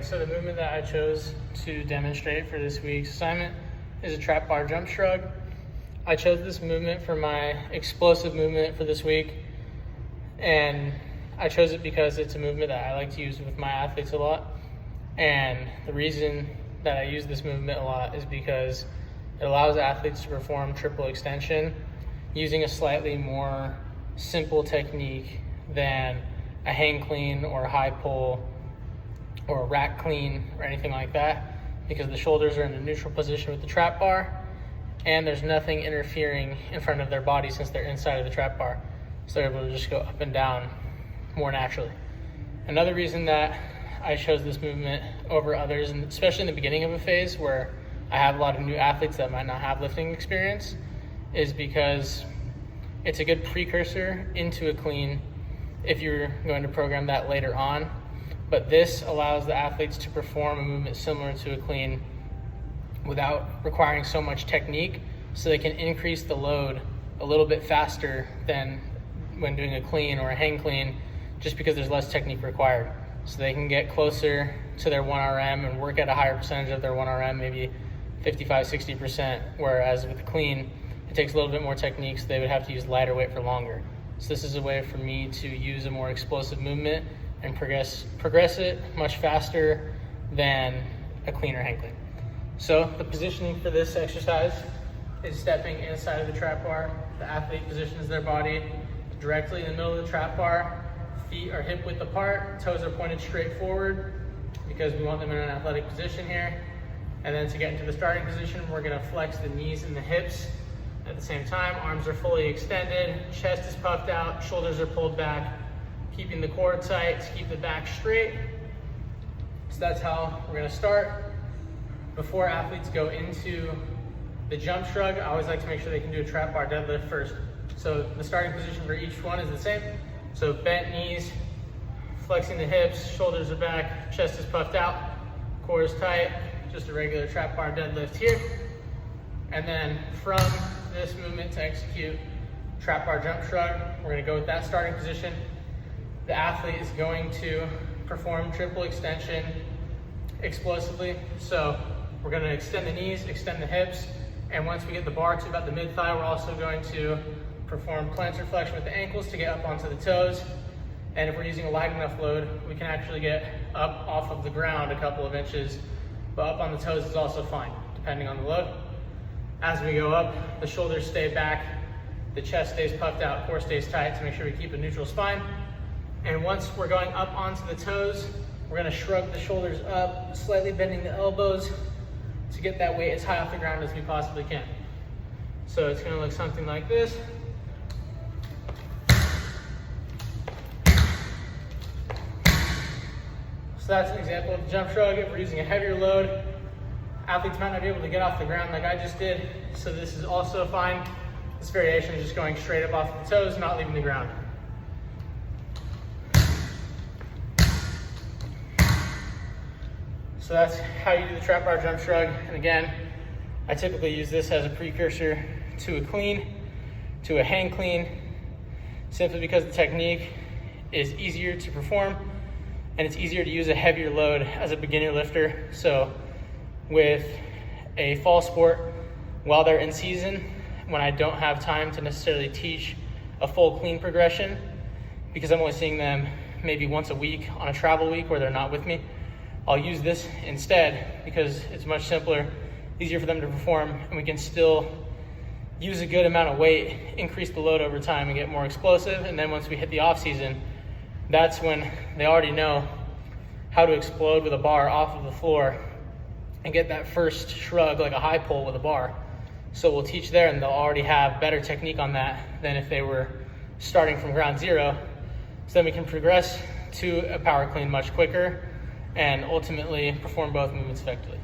So the movement that I chose to demonstrate for this week's assignment is a trap bar jump shrug. I chose this movement for my explosive movement for this week, and I chose it because it's a movement that I like to use with my athletes a lot. And the reason that I use this movement a lot is because it allows athletes to perform triple extension using a slightly more simple technique than a hang clean or a high pull or a rack clean or anything like that, because the shoulders are in a neutral position with the trap bar and there's nothing interfering in front of their body since they're inside of the trap bar. So they're able to just go up and down more naturally. Another reason that I chose this movement over others, and especially in the beginning of a phase where I have a lot of new athletes that might not have lifting experience, is because it's a good precursor into a clean if you're going to program that later on. But this allows the athletes to perform a movement similar to a clean without requiring so much technique, so they can increase the load a little bit faster than when doing a clean or a hang clean, just because there's less technique required. So they can get closer to their 1RM and work at a higher percentage of their 1RM, maybe 55-60%, whereas with the clean, it takes a little bit more technique, so they would have to use lighter weight for longer. So this is a way for me to use a more explosive movement and progress it much faster than a clean or hang clean. So the positioning for this exercise is stepping inside of the trap bar. The athlete positions their body directly in the middle of the trap bar. Feet are hip width apart, toes are pointed straight forward because we want them in an athletic position here. And then to get into the starting position, we're gonna flex the knees and the hips at the same time. Arms are fully extended, chest is puffed out, shoulders are pulled back, keeping the core tight to keep the back straight. So that's how we're gonna start. Before athletes go into the jump shrug, I always like to make sure they can do a trap bar deadlift first. So the starting position for each one is the same. So bent knees, flexing the hips, shoulders are back, chest is puffed out, core is tight, just a regular trap bar deadlift here. And then from this movement to execute trap bar jump shrug, we're gonna go with that starting position. The athlete is going to perform triple extension explosively. So we're gonna extend the knees, extend the hips, and once we get the bar to about the mid-thigh, we're also going to perform plantar flexion with the ankles to get up onto the toes. And if we're using a light enough load, we can actually get up off of the ground a couple of inches, but up on the toes is also fine, depending on the load. As we go up, the shoulders stay back, the chest stays puffed out, core stays tight to make sure we keep a neutral spine. And once we're going up onto the toes, we're gonna shrug the shoulders up, slightly bending the elbows to get that weight as high off the ground as we possibly can. So it's gonna look something like this. So that's an example of the jump shrug. If we're using a heavier load, athletes might not be able to get off the ground like I just did, so this is also fine. This variation is just going straight up off the toes, not leaving the ground. So that's how you do the trap bar jump shrug. And again, I typically use this as a precursor to a clean, to a hang clean, simply because the technique is easier to perform and it's easier to use a heavier load as a beginner lifter. So with a fall sport, while they're in season, when I don't have time to necessarily teach a full clean progression, because I'm only seeing them maybe once a week on a travel week where they're not with me, I'll use this instead because it's much simpler, easier for them to perform, and we can still use a good amount of weight, increase the load over time, and get more explosive. And then once we hit the off season, that's when they already know how to explode with a bar off of the floor and get that first shrug like a high pull with a bar. So we'll teach there, and they'll already have better technique on that than if they were starting from ground zero. So then we can progress to a power clean much quicker and ultimately perform both movements effectively.